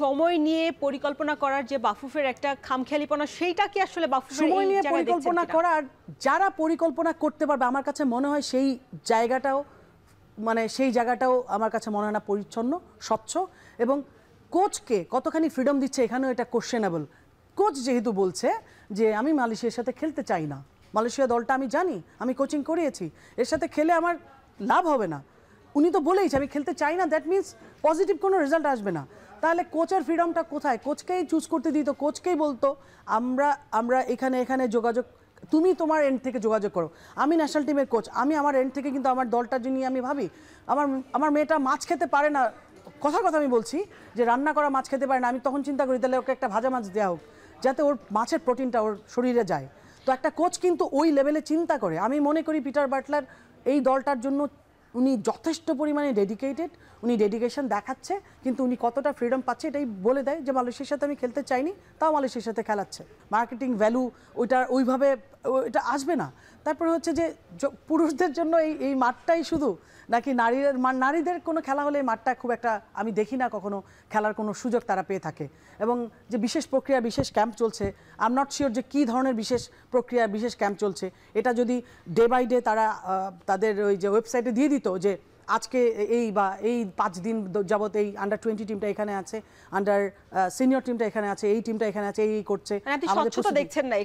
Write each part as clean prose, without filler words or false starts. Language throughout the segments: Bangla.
সময় নিয়ে পরিকল্পনা করার যে বাফুফের একটা খামখেয়ালিপনা, সেইটা কি আসলে বাফুফের সময় নিয়ে পরিকল্পনা করার যারা পরিকল্পনা করতে পারবে, আমার কাছে মনে হয় সেই জায়গাটাও আমার কাছে মনে হয় না পরিচ্ছন্ন, স্বচ্ছ। এবং কোচকে কতখানি ফ্রিডম দিচ্ছে এখানেও এটা কোশ্চেনেবল। কোচ যেহেতু বলছে যে আমি মালয়েশিয়ার সাথে খেলতে চাই না, মালয়েশিয়া দলটা আমি জানি, আমি কোচিং করিয়েছি, এর সাথে খেলে আমার লাভ হবে না, উনি তো বলেইছে আমি খেলতে চাই না, দ্যাট মিনস পজিটিভ কোনো রেজাল্ট আসবে না। তাহলে কোচের ফ্রিডমটা কোথায়? কোচকেই চুজ করতে দিত, কোচকেই বলতো আমরা এখানে যোগাযোগ, তুমি তোমার এন্ড থেকে যোগাযোগ করো। আমি ন্যাশনাল টিমের কোচ, আমি আমার এন্ড থেকে কিন্তু আমার দলটার জন্য আমি ভাবি। আমার মেয়েটা মাছ খেতে পারে না, কথা আমি বলছি যে রান্না করা মাছ খেতে পারে না, আমি তখন চিন্তা করি তাহলে ওকে একটা ভাজা মাছ দেওয়া হোক, যাতে ওর মাছের প্রোটিনটা ওর শরীরে যায়। তো একটা কোচ কিন্তু ওই লেভেলে চিন্তা করে। আমি মনে করি পিটার বাটলার এই দলটার জন্য উনি যথেষ্ট পরিমাণে ডেডিকেটেড, উনি ডেডিকেশন দেখাচ্ছে, কিন্তু উনি কতটা ফ্রিডম পাচ্ছে এটাই বলে দেয় যে মালয়েশিয়ার সাথে আমি খেলতে চাইনি, তাও মালয়েশিয়ার সাথে খেলাচ্ছে। মার্কেটিং ভ্যালু ওইভাবে এটা আসবে না। তারপরে হচ্ছে যে পুরুষদের জন্য এই মাঠটাই শুধু, নাকি নারীদের কোনো খেলা হলে এই মাঠটা খুব একটা আমি দেখি না কখনো খেলার কোনো সুযোগ তারা পেয়ে থাকে। এবং যে বিশেষ প্রক্রিয়া, বিশেষ ক্যাম্প চলছে, আই এম নট শিওর যে কী ধরনের বিশেষ প্রক্রিয়া, বিশেষ ক্যাম্প চলছে। এটা যদি ডে বাই ডে তারা তাদের ওই যে ওয়েবসাইটে দিয়ে দিত যে আজকে এই 5 দিন যাবত এই আন্ডার 20 টিমটা এখানে আছে, আন্ডার সিনিয়র টিমটা এখানে আছে, এই টিমটা এখানে আছে, এই করছে, দেখছেন না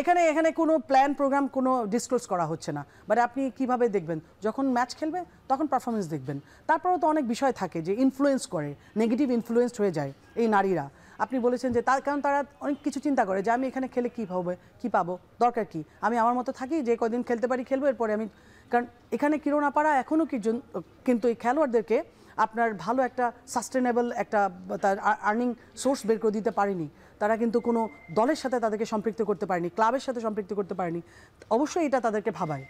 এখানে কোনো প্ল্যান প্রোগ্রাম কোনো ডিসক্লোজ করা হচ্ছে না। বাট আপনি কিভাবে দেখবেন? যখন ম্যাচ খেলবে তখন পারফরমেন্স দেখবেন। তারপরেও তো অনেক বিষয় থাকে যে ইনফ্লুয়েন্স করে, নেগেটিভ ইনফ্লুয়েন্সড হয়ে যায় এই নারীরা। আপনি বলেছেন যে কারণ তারা অনেক কিছু চিন্তা করে যে আমি এখানে খেলে কী হবে, কী পাবো, দরকার কি, আমি আমার মতো থাকি, যে কদিন খেলতে পারি খেলবো, এরপরে আমি। কারণ এখানে কিরোনাপাড়া এখনও কিন্তু এই খেলোয়াড়দেরকে আপনার ভালো একটা সাস্টেনেবল একটা তার আর্নিং সোর্স বের করে দিতে পারেনি। তারা কিন্তু কোনো দলের সাথে তাদেরকে সম্পৃক্ত করতে পারেনি, ক্লাবের সাথে সম্পৃক্ত করতে পারেনি। অবশ্যই এটা তাদেরকে ভাবায়।